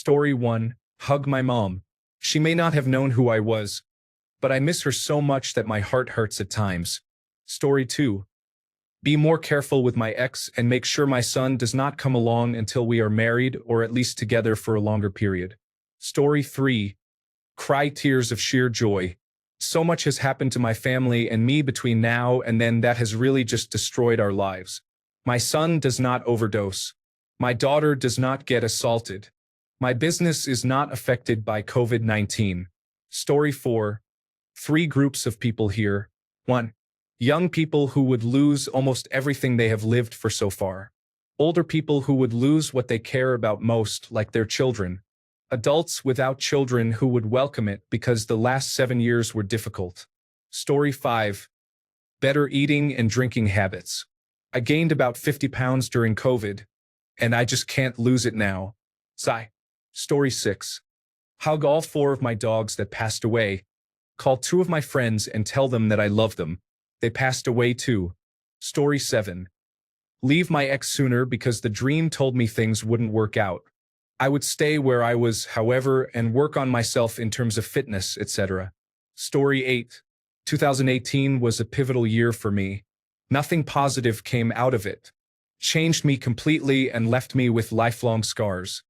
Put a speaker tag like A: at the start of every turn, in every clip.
A: Story 1. Hug my mom. She may not have known who I was, but I miss her so much that my heart hurts at times. Story 2. Be more careful with my ex and make sure my son does not come along until we are married or at least together for a longer period. Story 3. Cry tears of sheer joy. So much has happened to my family and me between now and then that has really just destroyed our lives. My son does not overdose. My daughter does not get assaulted. My business is not affected by COVID-19. Story 4. 3 groups of people here. 1. Young people who would lose almost everything they have lived for so far. Older people who would lose what they care about most, like their children. Adults without children who would welcome it because the last 7 years were difficult. Story 5. Better eating and drinking habits. I gained about 50 pounds during COVID, and I just can't lose it now. Sigh. Story 6. Hug all 4 of my dogs that passed away. Call 2 of my friends and tell them that I love them. They passed away too. Story 7. Leave my ex sooner because the dream told me things wouldn't work out. I would stay where I was, however, and work on myself in terms of fitness, etc. Story 8. 2018 was a pivotal year for me. Nothing positive came out of it. Changed me completely and left me with lifelong scars.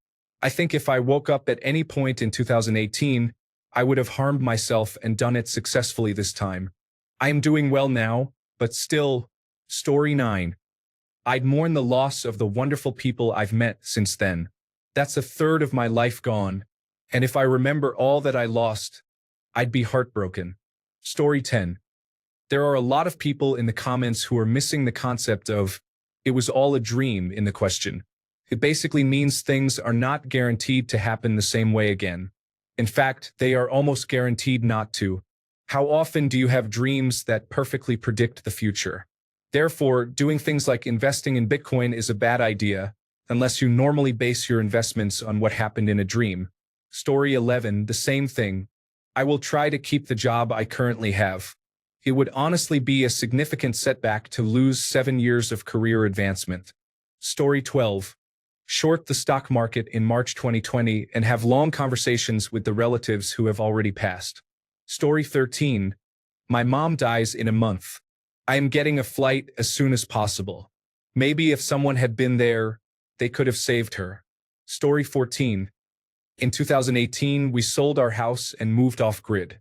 A: I think if I woke up at any point in 2018, I would have harmed myself and done it successfully this time. I am doing well now, but still. Story 9. I'd mourn the loss of the wonderful people I've met since then. That's a third of my life gone, and if I remember all that I lost, I'd be heartbroken. Story 10. There are a lot of people in the comments who are missing the concept of "it was all a dream" in the question. It basically means things are not guaranteed to happen the same way again. In fact, they are almost guaranteed not to. How often do you have dreams that perfectly predict the future? Therefore, doing things like investing in Bitcoin is a bad idea, unless you normally base your investments on what happened in a dream. Story 11, the same thing. I will try to keep the job I currently have. It would honestly be a significant setback to lose 7 years of career advancement. Story 12. Short the stock market in March 2020 and have long conversations with the relatives who have already passed. Story 13. My mom dies in a month. I am getting a flight as soon as possible. Maybe if someone had been there, they could have saved her. Story 14. In 2018, we sold our house and moved off-grid.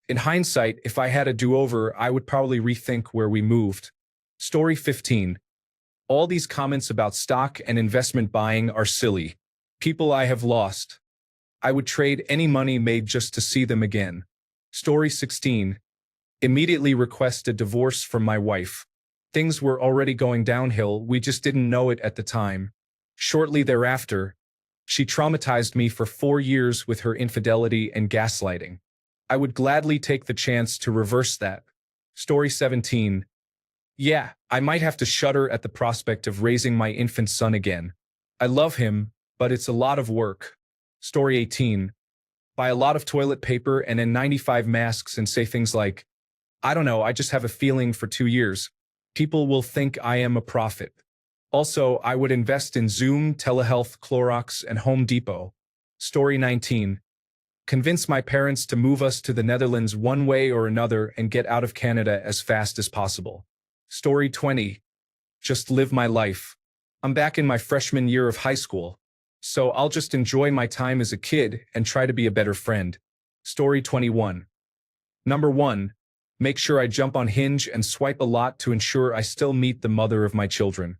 A: In hindsight, if I had a do-over, I would probably rethink where we moved. Story 15. All these comments about stock and investment buying are silly. People I have lost. I would trade any money made just to see them again. Story 16. Immediately request a divorce from my wife. Things were already going downhill, we just didn't know it at the time. Shortly thereafter, she traumatized me for 4 years with her infidelity and gaslighting. I would gladly take the chance to reverse that. Story 17. Yeah, I might have to shudder at the prospect of raising my infant son again. I love him, but it's a lot of work. Story 18. Buy a lot of toilet paper and N95 masks and say things like, I don't know, I just have a feeling for 2 years. People will think I am a prophet. Also, I would invest in Zoom, telehealth, Clorox, and Home Depot. Story 19. Convince my parents to move us to the Netherlands one way or another and get out of Canada as fast as possible. Story 20. Just live my life. I'm back in my freshman year of high school, so I'll just enjoy my time as a kid and try to be a better friend. Story 21. Number 1. Make sure I jump on Hinge and swipe a lot to ensure I still meet the mother of my children.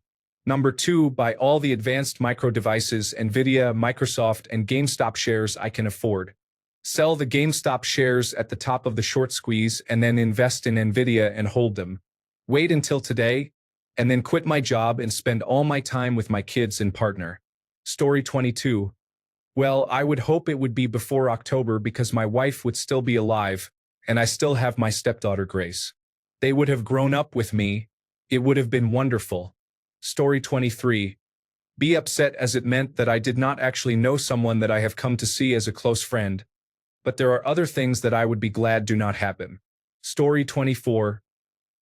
A: Number 2. Buy all the advanced micro devices, Nvidia, Microsoft, and GameStop shares I can afford. Sell the GameStop shares at the top of the short squeeze and then invest in Nvidia and hold them. Wait until today, and then quit my job and spend all my time with my kids and partner. Story 22. Well, I would hope it would be before October because my wife would still be alive, and I still have my stepdaughter Grace. They would have grown up with me. It would have been wonderful. Story 23. Be upset as it meant that I did not actually know someone that I have come to see as a close friend, but there are other things that I would be glad do not happen. Story 24.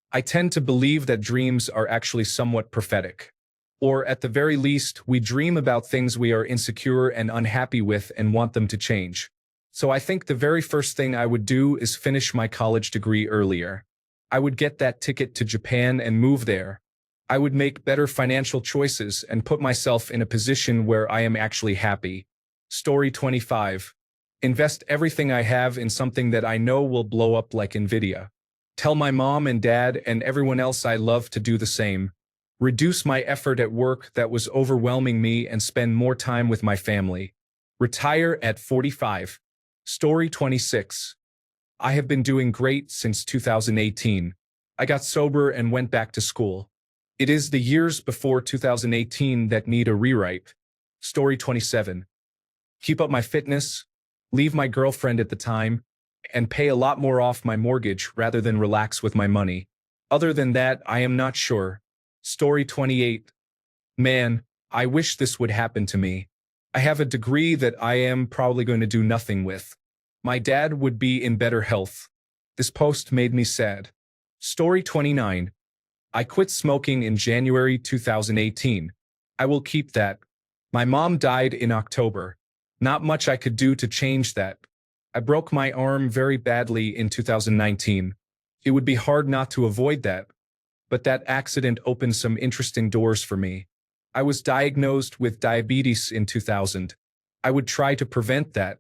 A: I tend to believe that dreams are actually somewhat prophetic. Or at the very least, we dream about things we are insecure and unhappy with and want them to change. So I think the very first thing I would do is finish my college degree earlier. I would get that ticket to Japan and move there. I would make better financial choices and put myself in a position where I am actually happy. Story 25. Invest everything I have in something that I know will blow up like Nvidia. Tell my mom and dad and everyone else I love to do the same. Reduce my effort at work that was overwhelming me and spend more time with my family. Retire at 45. Story 26. I have been doing great since 2018. I got sober and went back to school. It is the years before 2018 that need a rewrite. Story 27. Keep up my fitness, leave my girlfriend at the time, and pay a lot more off my mortgage rather than relax with my money. Other than that, I am not sure. Story 28. Man, I wish this would happen to me. I have a degree that I am probably going to do nothing with. My dad would be in better health. This post made me sad. Story 29. I quit smoking in January 2018. I will keep that. My mom died in October. Not much I could do to change that. I broke my arm very badly in 2019. It would be hard not to avoid that. But that accident opened some interesting doors for me. I was diagnosed with diabetes in 2000. I would try to prevent that.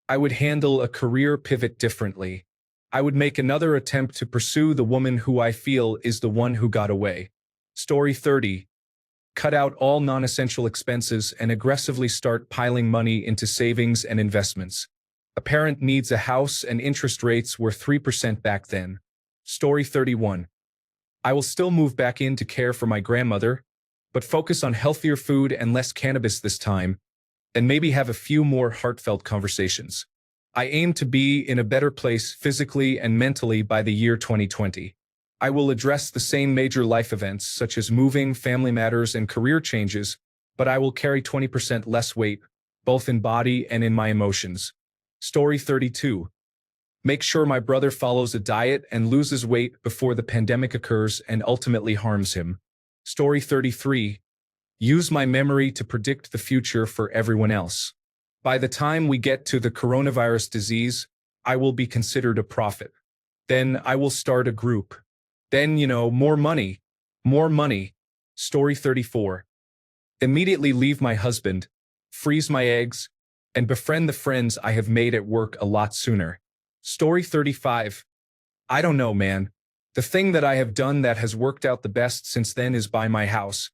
A: I would handle a career pivot differently. I would make another attempt to pursue the woman who I feel is the one who got away. Story 30. Cut out all non-essential expenses and aggressively start piling money into savings and investments. A parent needs a house and interest rates were 3% back then. Story 31. I will still move back in to care for my grandmother, but focus on healthier food and less cannabis this time, and maybe have a few more heartfelt conversations. I aim to be in a better place physically and mentally by the year 2020. I will address the same major life events such as moving, family matters, and career changes, but I will carry 20% less weight, both in body and in my emotions. Story 32. Make sure my brother follows a diet and loses weight before the pandemic occurs and ultimately harms him. Story 33. Use my memory to predict the future for everyone else. By the time we get to the coronavirus disease, I will be considered a prophet. Then I will start a group. Then, more money. More money. Story 34. Immediately leave my husband, freeze my eggs, and befriend the friends I have made at work a lot sooner. Story 35. I don't know, man. The thing that I have done that has worked out the best since then is buy my house.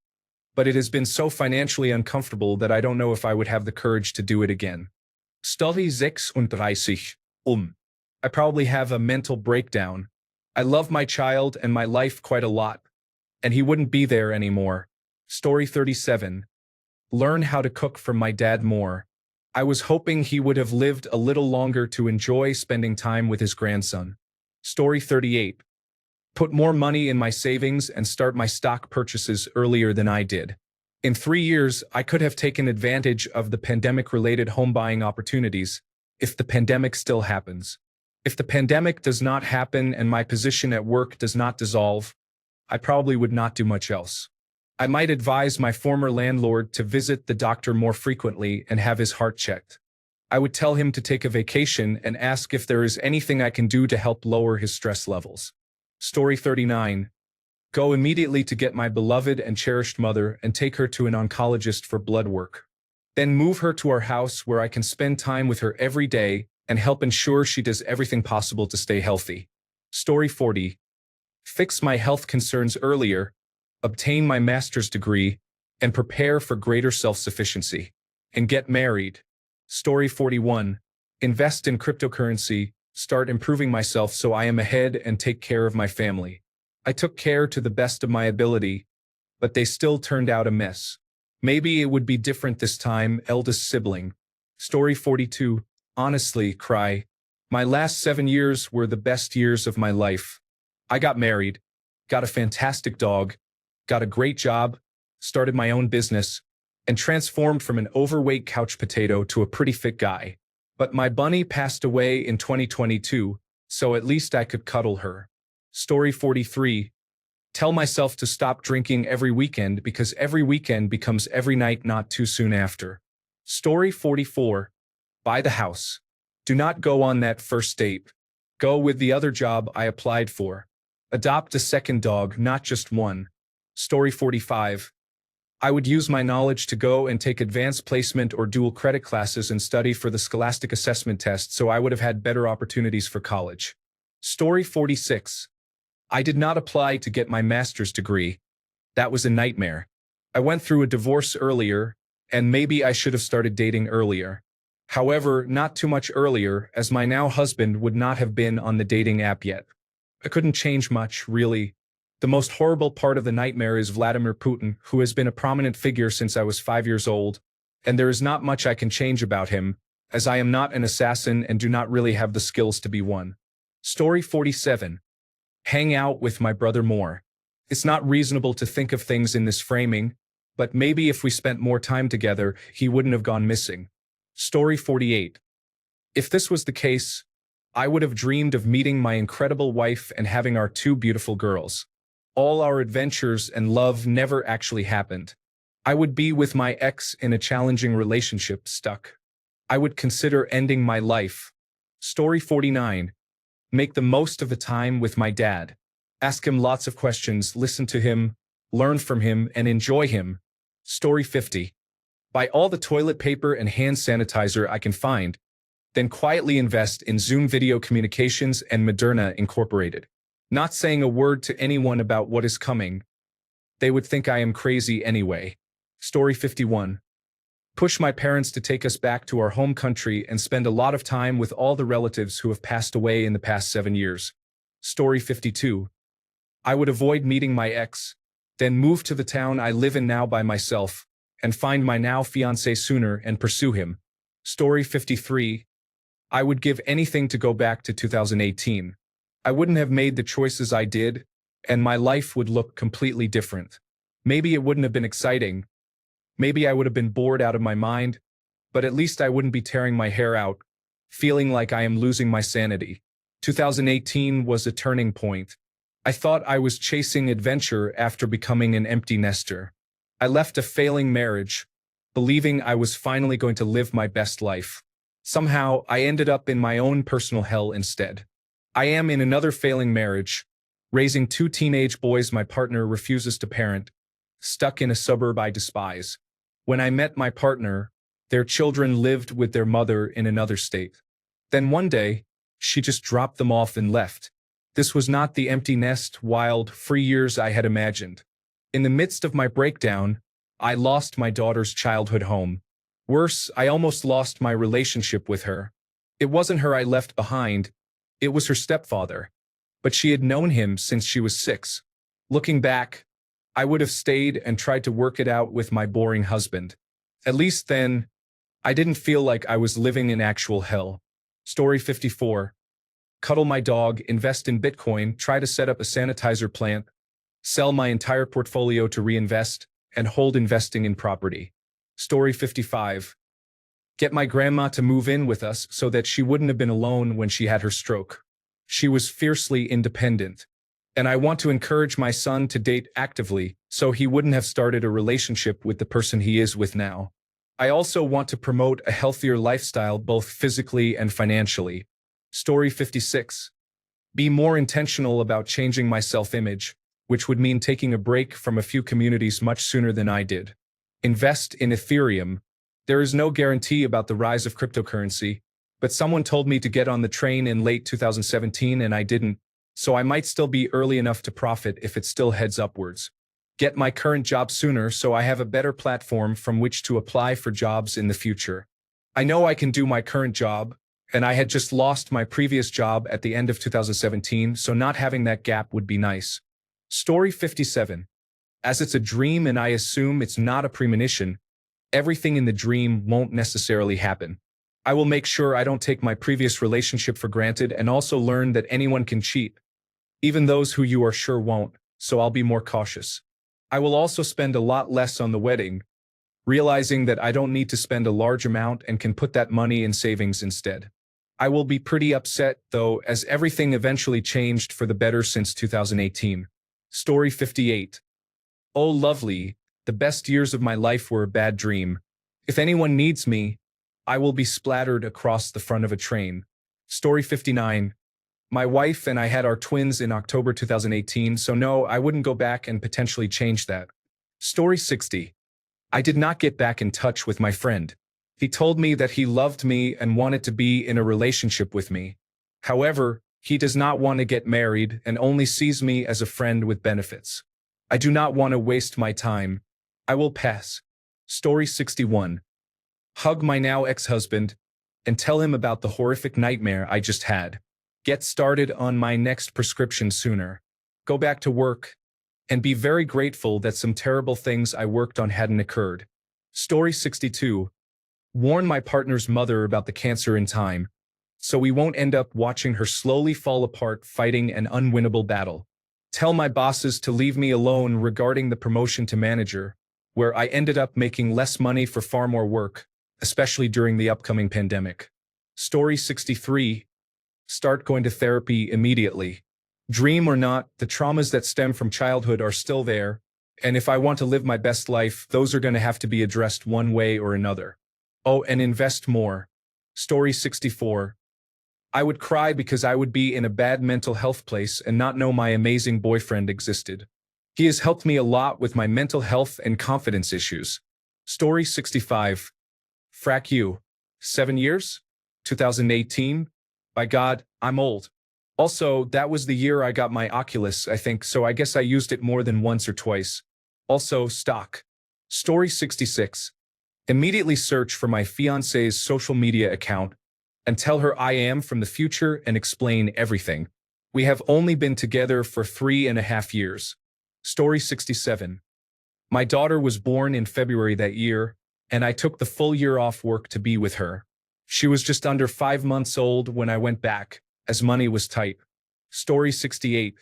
A: But it has been so financially uncomfortable that I don't know if I would have the courage to do it again. Story 36. I probably have a mental breakdown. I love my child and my life quite a lot. And he wouldn't be there anymore. Story 37. Learn how to cook from my dad more. I was hoping he would have lived a little longer to enjoy spending time with his grandson. Story 38. Put more money in my savings and start my stock purchases earlier than I did. In 3 years, I could have taken advantage of the pandemic-related home buying opportunities, if the pandemic still happens. If the pandemic does not happen and my position at work does not dissolve, I probably would not do much else. I might advise my former landlord to visit the doctor more frequently and have his heart checked. I would tell him to take a vacation and ask if there is anything I can do to help lower his stress levels. Story 39. Go immediately to get my beloved and cherished mother and take her to an oncologist for blood work. Then move her to our house where I can spend time with her every day and help ensure she does everything possible to stay healthy. Story 40. Fix my health concerns earlier, obtain my master's degree, and prepare for greater self-sufficiency. And get married. Story 41. Invest in cryptocurrency, start improving myself so I am ahead and take care of my family. I took care to the best of my ability, but they still turned out a mess. Maybe it would be different this time, eldest sibling. Story 42. Honestly, cry. My last 7 years were the best years of my life. I got married, got a fantastic dog, got a great job, started my own business, and transformed from an overweight couch potato to a pretty fit guy. But my bunny passed away in 2022, so at least I could cuddle her. Story 43. Tell myself to stop drinking every weekend because every weekend becomes every night not too soon after. Story 44. Buy the house. Do not go on that first date. Go with the other job I applied for. Adopt a second dog, not just one. Story 45. I would use my knowledge to go and take advanced placement or dual credit classes and study for the Scholastic Assessment Test, so I would have had better opportunities for college. Story 46. I did not apply to get my master's degree. That was a nightmare. I went through a divorce earlier, and maybe I should have started dating earlier. However, not too much earlier, as my now husband would not have been on the dating app yet. I couldn't change much, really. The most horrible part of the nightmare is Vladimir Putin, who has been a prominent figure since I was 5 years old, and there is not much I can change about him, as I am not an assassin and do not really have the skills to be one. Story 47. Hang out with my brother more. It's not reasonable to think of things in this framing, but maybe if we spent more time together, he wouldn't have gone missing. Story 48. If this was the case, I would have dreamed of meeting my incredible wife and having our 2 beautiful girls. All our adventures and love never actually happened. I would be with my ex in a challenging relationship, stuck. I would consider ending my life. Story 49. Make the most of the time with my dad. Ask him lots of questions, listen to him, learn from him, and enjoy him. Story 50. Buy all the toilet paper and hand sanitizer I can find, then quietly invest in Zoom Video Communications and Moderna Incorporated. Not saying a word to anyone about what is coming. They would think I am crazy anyway. Story 51. Push my parents to take us back to our home country and spend a lot of time with all the relatives who have passed away in the past 7 years. Story 52. I would avoid meeting my ex, then move to the town I live in now by myself, and find my now fiancé sooner and pursue him. Story 53. I would give anything to go back to 2018. I wouldn't have made the choices I did, and my life would look completely different. Maybe it wouldn't have been exciting. Maybe I would have been bored out of my mind, but at least I wouldn't be tearing my hair out, feeling like I am losing my sanity. 2018 was a turning point. I thought I was chasing adventure after becoming an empty nester. I left a failing marriage, believing I was finally going to live my best life. Somehow, I ended up in my own personal hell instead. I am in another failing marriage, raising 2 teenage boys my partner refuses to parent, stuck in a suburb I despise. When I met my partner, their children lived with their mother in another state. Then one day, she just dropped them off and left. This was not the empty nest, wild, free years I had imagined. In the midst of my breakdown, I lost my daughter's childhood home. Worse, I almost lost my relationship with her. It wasn't her I left behind, it was her stepfather. But she had known him since she was 6. Looking back, I would have stayed and tried to work it out with my boring husband. At least then, I didn't feel like I was living in actual hell. Story 54. Cuddle my dog, invest in Bitcoin, try to set up a sanitizer plant, sell my entire portfolio to reinvest, and hold investing in property. Story 55. Get my grandma to move in with us so that she wouldn't have been alone when she had her stroke. She was fiercely independent. And I want to encourage my son to date actively so he wouldn't have started a relationship with the person he is with now. I also want to promote a healthier lifestyle both physically and financially. Story 56. Be more intentional about changing my self-image, which would mean taking a break from a few communities much sooner than I did. Invest in Ethereum. There is no guarantee about the rise of cryptocurrency, but someone told me to get on the train in late 2017 and I didn't, so I might still be early enough to profit if it still heads upwards. Get my current job sooner so I have a better platform from which to apply for jobs in the future. I know I can do my current job, and I had just lost my previous job at the end of 2017, so not having that gap would be nice. Story 57. As it's a dream and I assume it's not a premonition, everything in the dream won't necessarily happen. I will make sure I don't take my previous relationship for granted and also learn that anyone can cheat, even those who you are sure won't, so I'll be more cautious. I will also spend a lot less on the wedding, realizing that I don't need to spend a large amount and can put that money in savings instead. I will be pretty upset, though, as everything eventually changed for the better since 2018. Story 58. Oh, lovely, the best years of my life were a bad dream. If anyone needs me, I will be splattered across the front of a train. Story 59. My wife and I had our twins in October 2018, so no, I wouldn't go back and potentially change that. Story 60. I did not get back in touch with my friend. He told me that he loved me and wanted to be in a relationship with me. However, he does not want to get married and only sees me as a friend with benefits. I do not want to waste my time. I will pass. Story 61. Hug my now ex-husband and tell him about the horrific nightmare I just had. Get started on my next prescription sooner. Go back to work and be very grateful that some terrible things I worked on hadn't occurred. Story 62. Warn my partner's mother about the cancer in time, so we won't end up watching her slowly fall apart fighting an unwinnable battle. Tell my bosses to leave me alone regarding the promotion to manager, where I ended up making less money for far more work, especially during the upcoming pandemic. Story 63. Start going to therapy immediately. Dream or not, the traumas that stem from childhood are still there, and if I want to live my best life, those are going to have to be addressed one way or another. Oh, and invest more. Story 64. I would cry because I would be in a bad mental health place and not know my amazing boyfriend existed. He has helped me a lot with my mental health and confidence issues. Story 65. Frack you. 7 years? 2018? By God, I'm old. Also, that was the year I got my Oculus, I think, so I guess I used it more than once or twice. Also, stock. Story 66. Immediately search for my fiancé's social media account and tell her I am from the future and explain everything. We have only been together for 3.5 years. Story 67. My daughter was born in February that year, and I took the full year off work to be with her. She was just under 5 months old when I went back, as money was tight. Story 68.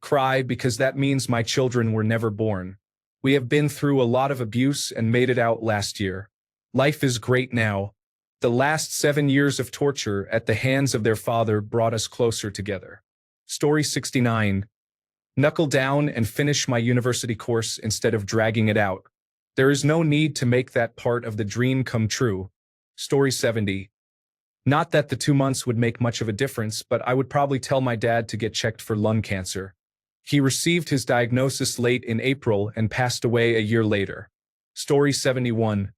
A: Cry because that means my children were never born. We have been through a lot of abuse and made it out last year. Life is great now. The last 7 years of torture at the hands of their father brought us closer together. Story 69. Knuckle down and finish my university course instead of dragging it out. There is no need to make that part of the dream come true. Story 70. Not that the 2 months would make much of a difference, but I would probably tell my dad to get checked for lung cancer. He received his diagnosis late in April and passed away a year later. Story 71.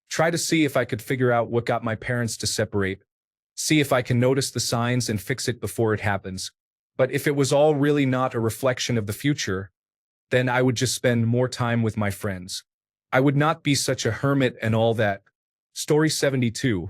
A: Try to see if I could figure out what got my parents to separate. See if I can notice the signs and fix it before it happens. But if it was all really not a reflection of the future, then I would just spend more time with my friends. I would not be such a hermit and all that. Story 72.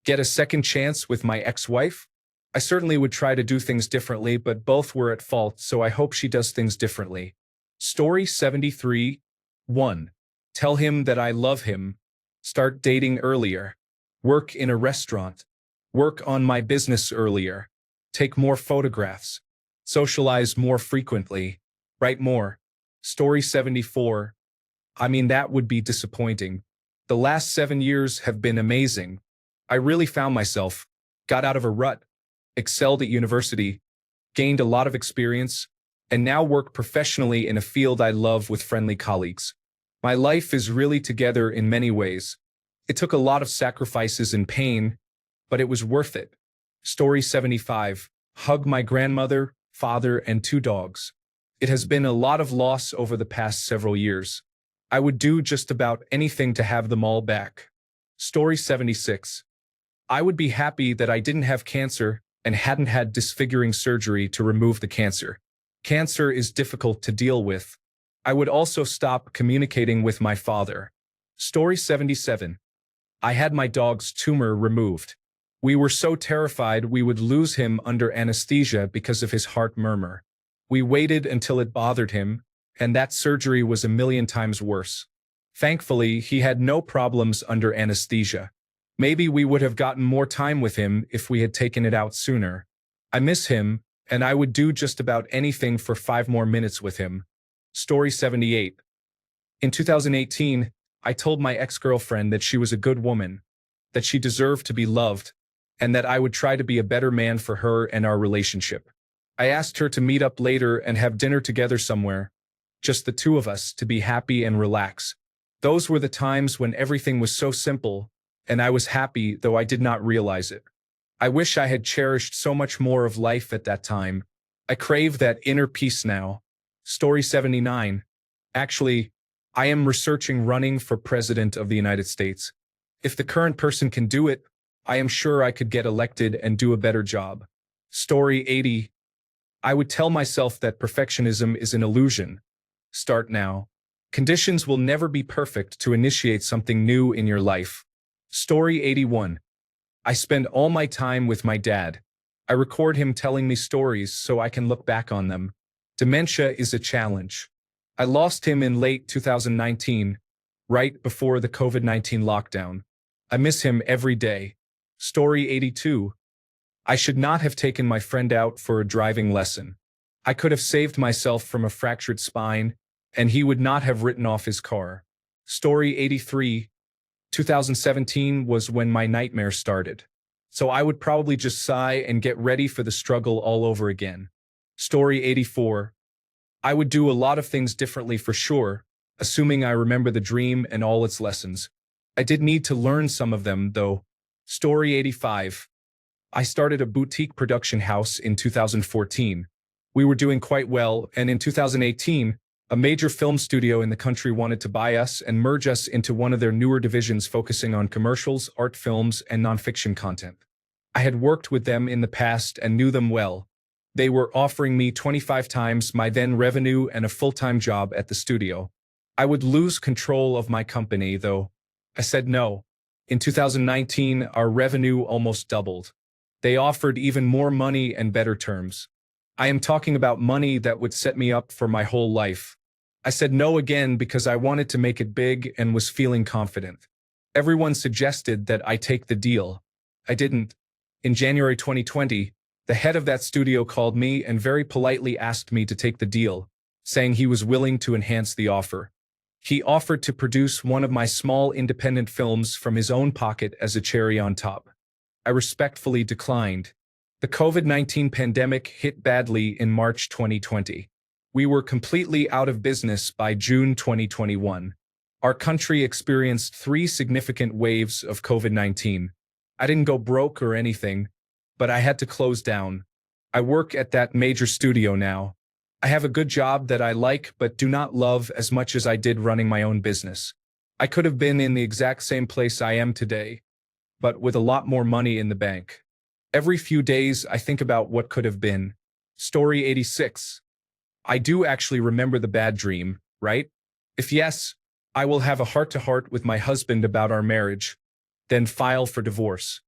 A: Get a second chance with my ex-wife? I certainly would try to do things differently, but both were at fault, so I hope she does things differently. Story 73. 1. Tell him that I love him. Start dating earlier. Work in a restaurant. Work on my business earlier. Take more photographs. Socialize more frequently. Write more. Story 74. I mean, that would be disappointing. The last 7 years have been amazing. I really found myself, got out of a rut, excelled at university, gained a lot of experience, and now work professionally in a field I love with friendly colleagues. My life is really together in many ways. It took a lot of sacrifices and pain, but it was worth it. Story 75. Hug my grandmother, father, and 2 dogs. It has been a lot of loss over the past several years. I would do just about anything to have them all back. Story 76. I would be happy that I didn't have cancer and hadn't had disfiguring surgery to remove the cancer. Cancer is difficult to deal with. I would also stop communicating with my father. Story 77. I had my dog's tumor removed. We were so terrified we would lose him under anesthesia because of his heart murmur. We waited until it bothered him, and that surgery was a million times worse. Thankfully, he had no problems under anesthesia. Maybe we would have gotten more time with him if we had taken it out sooner. I miss him, and I would do just about anything for 5 more minutes with him. Story 78. In 2018, I told my ex-girlfriend that she was a good woman, that she deserved to be loved, and that I would try to be a better man for her and our relationship. I asked her to meet up later and have dinner together somewhere. Just the two of us to be happy and relax. Those were the times when everything was so simple, and I was happy though I did not realize it. I wish I had cherished so much more of life at that time. I crave that inner peace now. Story 79. Actually, I am researching running for President of the United States. If the current person can do it, I am sure I could get elected and do a better job. Story 80. I would tell myself that perfectionism is an illusion. Start now. Conditions will never be perfect to initiate something new in your life. Story 81. I spend all my time with my dad. I record him telling me stories so I can look back on them. Dementia is a challenge. I lost him in late 2019, right before the COVID-19 lockdown. I miss him every day. Story 82. I should not have taken my friend out for a driving lesson. I could have saved myself from a fractured spine, and he would not have written off his car. Story 83. 2017 was when my nightmare started. So I would probably just sigh and get ready for the struggle all over again. Story 84. I would do a lot of things differently for sure, assuming I remember the dream and all its lessons. I did need to learn some of them, though. Story 85. I started a boutique production house in 2014. We were doing quite well, and in 2018, a major film studio in the country wanted to buy us and merge us into one of their newer divisions focusing on commercials, art films, and nonfiction content. I had worked with them in the past and knew them well. They were offering me 25 times my then revenue and a full-time job at the studio. I would lose control of my company, though. I said no. In 2019, our revenue almost doubled. They offered even more money and better terms. I am talking about money that would set me up for my whole life. I said no again because I wanted to make it big and was feeling confident. Everyone suggested that I take the deal. I didn't. In January 2020, the head of that studio called me and very politely asked me to take the deal, saying he was willing to enhance the offer. He offered to produce one of my small independent films from his own pocket as a cherry on top. I respectfully declined. The COVID-19 pandemic hit badly in March 2020. We were completely out of business by June 2021. Our country experienced 3 significant waves of COVID-19. I didn't go broke or anything, but I had to close down. I work at that major studio now. I have a good job that I like but do not love as much as I did running my own business. I could have been in the exact same place I am today, but with a lot more money in the bank. Every few days, I think about what could have been. Story 86. I do actually remember the bad dream, right? If yes, I will have a heart-to-heart with my husband about our marriage, then file for divorce.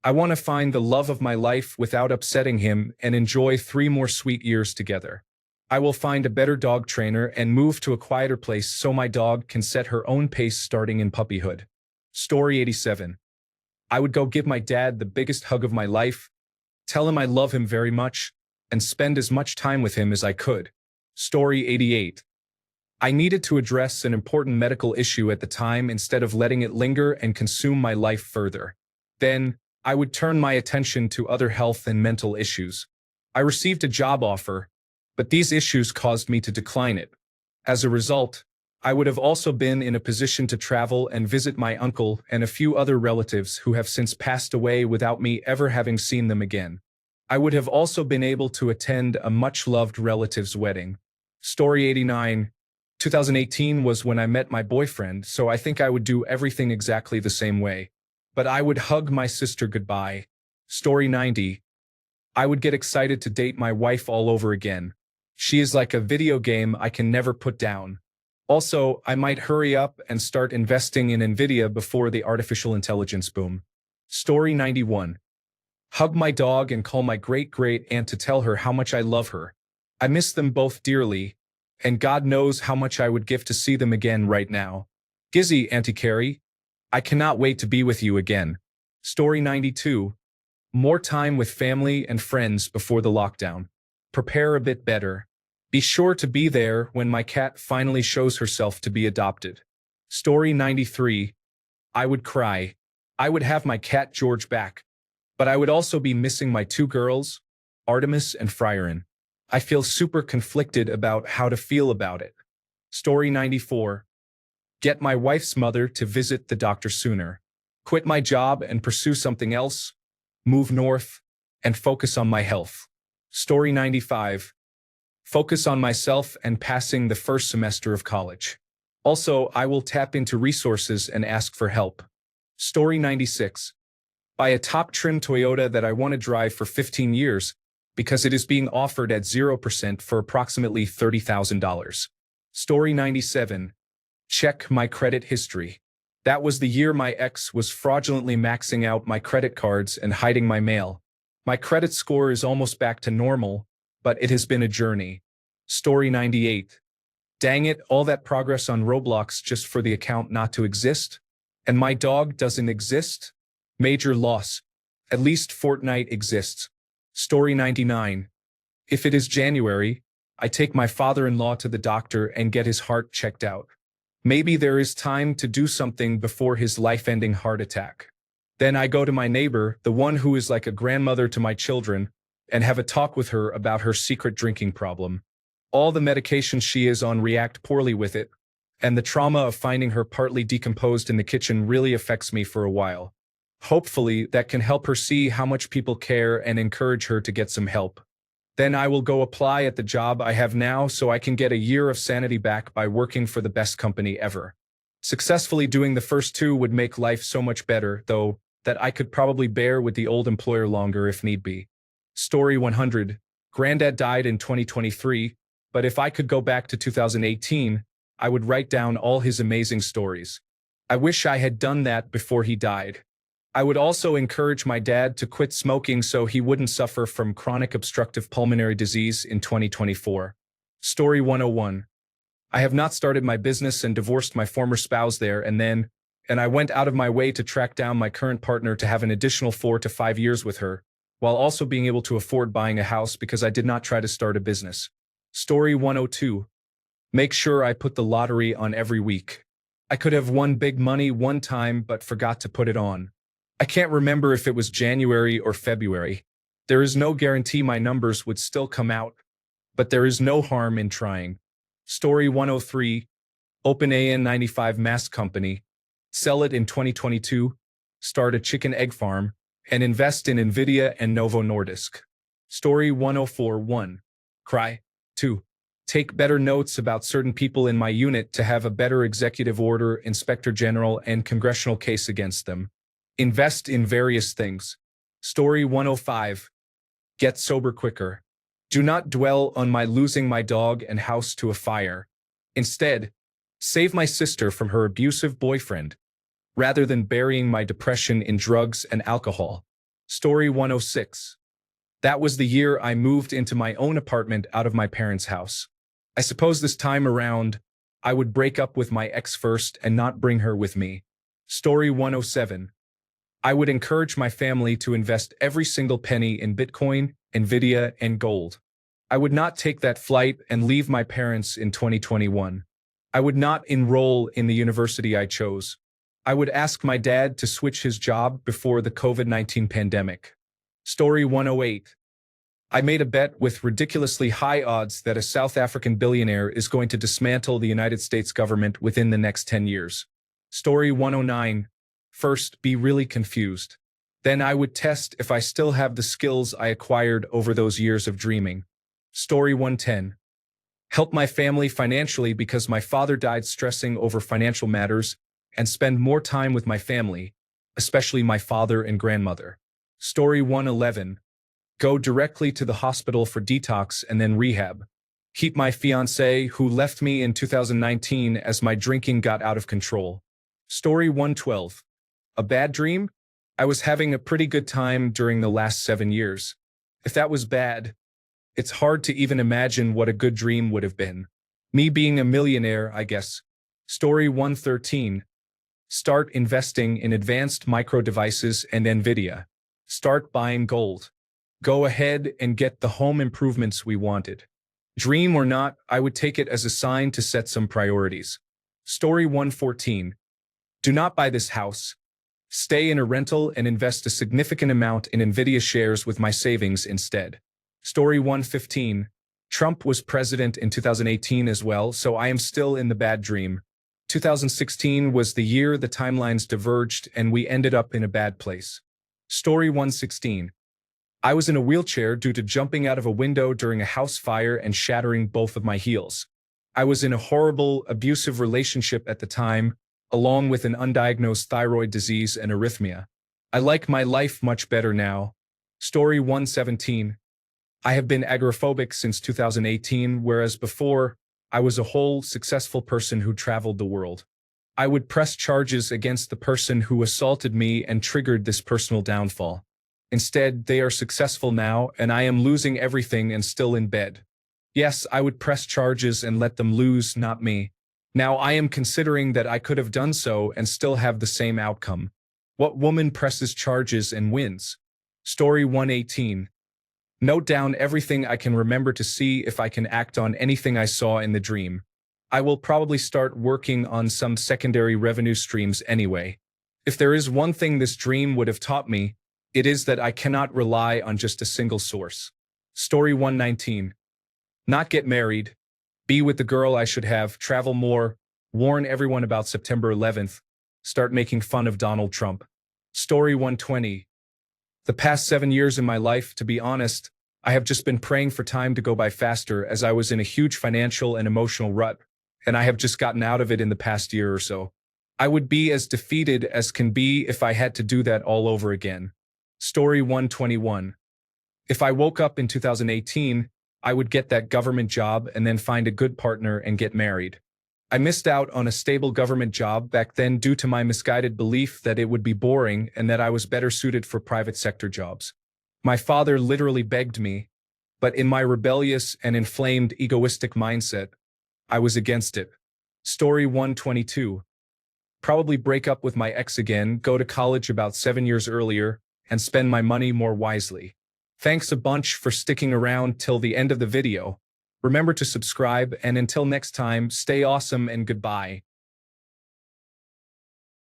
A: I want to find the love of my life without upsetting him and enjoy 3 more sweet years together. I will find a better dog trainer and move to a quieter place so my dog can set her own pace starting in puppyhood. Story 87. I would go give my dad the biggest hug of my life, tell him I love him very much, and spend as much time with him as I could. Story 88. I needed to address an important medical issue at the time instead of letting it linger and consume my life further. Then, I would turn my attention to other health and mental issues. I received a job offer, but these issues caused me to decline it. As a result, I would have also been in a position to travel and visit my uncle and a few other relatives who have since passed away without me ever having seen them again. I would have also been able to attend a much-loved relative's wedding. Story 89. 2018 was when I met my boyfriend, so I think I would do everything exactly the same way. But I would hug my sister goodbye. Story 90. I would get excited to date my wife all over again. She is like a video game I can never put down. Also, I might hurry up and start investing in Nvidia before the artificial intelligence boom. Story 91. Hug my dog and call my great-great-aunt to tell her how much I love her. I miss them both dearly, and God knows how much I would give to see them again right now. Gizzy, Auntie Carrie. I cannot wait to be with you again. Story 92. More time with family and friends before the lockdown. Prepare a bit better. Be sure to be there when my cat finally shows herself to be adopted. Story 93. I would cry. I would have my cat George back. But I would also be missing my 2 girls, Artemis and Fryerin. I feel super conflicted about how to feel about it. Story 94. Get my wife's mother to visit the doctor sooner. Quit my job and pursue something else. Move north and focus on my health. Story 95. Focus on myself and passing the first semester of college. Also, I will tap into resources and ask for help. Story 96. Buy a top trim Toyota that I want to drive for 15 years because it is being offered at 0% for approximately $30,000. Story 97. Check my credit history. That was the year my ex was fraudulently maxing out my credit cards and hiding my mail. My credit score is almost back to normal, but it has been a journey. Story 98. Dang it, all that progress on Roblox just for the account not to exist? And my dog doesn't exist? Major loss. At least Fortnite exists. Story 99. If it is January, I take my father-in-law to the doctor and get his heart checked out. Maybe there is time to do something before his life-ending heart attack. Then I go to my neighbor, the one who is like a grandmother to my children, and have a talk with her about her secret drinking problem. All the medications she is on react poorly with it, and the trauma of finding her partly decomposed in the kitchen really affects me for a while. Hopefully, that can help her see how much people care and encourage her to get some help. Then I will go apply at the job I have now so I can get a year of sanity back by working for the best company ever. Successfully doing the first two would make life so much better, though, that I could probably bear with the old employer longer if need be. Story 100. Granddad died in 2023, but if I could go back to 2018, I would write down all his amazing stories. I wish I had done that before he died. I would also encourage my dad to quit smoking so he wouldn't suffer from chronic obstructive pulmonary disease in 2024. Story 101. I have not started my business and divorced my former spouse there and I went out of my way to track down my current partner to have an additional 4 to 5 years with her, while also being able to afford buying a house because I did not try to start a business. Story 102. Make sure I put the lottery on every week. I could have won big money one time but forgot to put it on. I can't remember if it was January or February. There is no guarantee my numbers would still come out, but there is no harm in trying. Story 103. Open a N95 mask company. Sell it in 2022. Start a chicken egg farm. And invest in NVIDIA and Novo Nordisk. Story 104. 1. Cry. 2. Take better notes about certain people in my unit to have a better executive order, inspector general, and congressional case against them. Invest in various things. Story 105. Get sober quicker. Do not dwell on my losing my dog and house to a fire. Instead, save my sister from her abusive boyfriend, rather than burying my depression in drugs and alcohol. Story 106. That was the year I moved into my own apartment out of my parents' house. I suppose this time around, I would break up with my ex first and not bring her with me. Story 107. I would encourage my family to invest every single penny in Bitcoin, NVIDIA, and gold. I would not take that flight and leave my parents in 2021. I would not enroll in the university I chose. I would ask my dad to switch his job before the COVID-19 pandemic. Story 108. I made a bet with ridiculously high odds that a South African billionaire is going to dismantle the United States government within the next 10 years. Story 109. First, be really confused. Then I would test if I still have the skills I acquired over those years of dreaming. Story 110. Help my family financially because my father died stressing over financial matters, and spend more time with my family, especially my father and grandmother. Story 111. Go directly to the hospital for detox and then rehab. Keep my fiancé, who left me in 2019 as my drinking got out of control. Story 112. A bad dream? I was having a pretty good time during the last 7 years. If that was bad, it's hard to even imagine what a good dream would have been. Me being a millionaire, I guess. Story 113. Start investing in advanced micro devices and NVIDIA. Start buying gold. Go ahead and get the home improvements we wanted. Dream or not, I would take it as a sign to set some priorities. Story 114. Do not buy this house. Stay in a rental and invest a significant amount in NVIDIA shares with my savings instead. Story 115. Trump was president in 2018 as well, so I am still in the bad dream. 2016 was the year the timelines diverged and we ended up in a bad place. Story 116. I was in a wheelchair due to jumping out of a window during a house fire and shattering both of my heels. I was in a horrible, abusive relationship at the time, along with an undiagnosed thyroid disease and arrhythmia. I like my life much better now. Story 117. I have been agoraphobic since 2018, whereas before, I was a whole, successful person who traveled the world. I would press charges against the person who assaulted me and triggered this personal downfall. Instead, they are successful now, and I am losing everything and still in bed. Yes, I would press charges and let them lose, not me. Now I am considering that I could have done so and still have the same outcome. What woman presses charges and wins? Story 118. Note down everything I can remember to see if I can act on anything I saw in the dream. I will probably start working on some secondary revenue streams anyway. If there is one thing this dream would have taught me, it is that I cannot rely on just a single source. Story 119. Not get married, be with the girl I should have, travel more, warn everyone about September 11th, start making fun of Donald Trump. Story 120. The past 7 years in my life, to be honest, I have just been praying for time to go by faster as I was in a huge financial and emotional rut, and I have just gotten out of it in the past year or so. I would be as defeated as can be if I had to do that all over again. Story 121. If I woke up in 2018, I would get that government job and then find a good partner and get married. I missed out on a stable government job back then due to my misguided belief that it would be boring and that I was better suited for private sector jobs. My father literally begged me, but in my rebellious and inflamed egoistic mindset, I was against it. Story 122. Probably break up with my ex again, go to college about 7 years earlier, and spend my money more wisely. Thanks a bunch for sticking around till the end of the video. Remember to subscribe, and until next time, stay awesome and goodbye.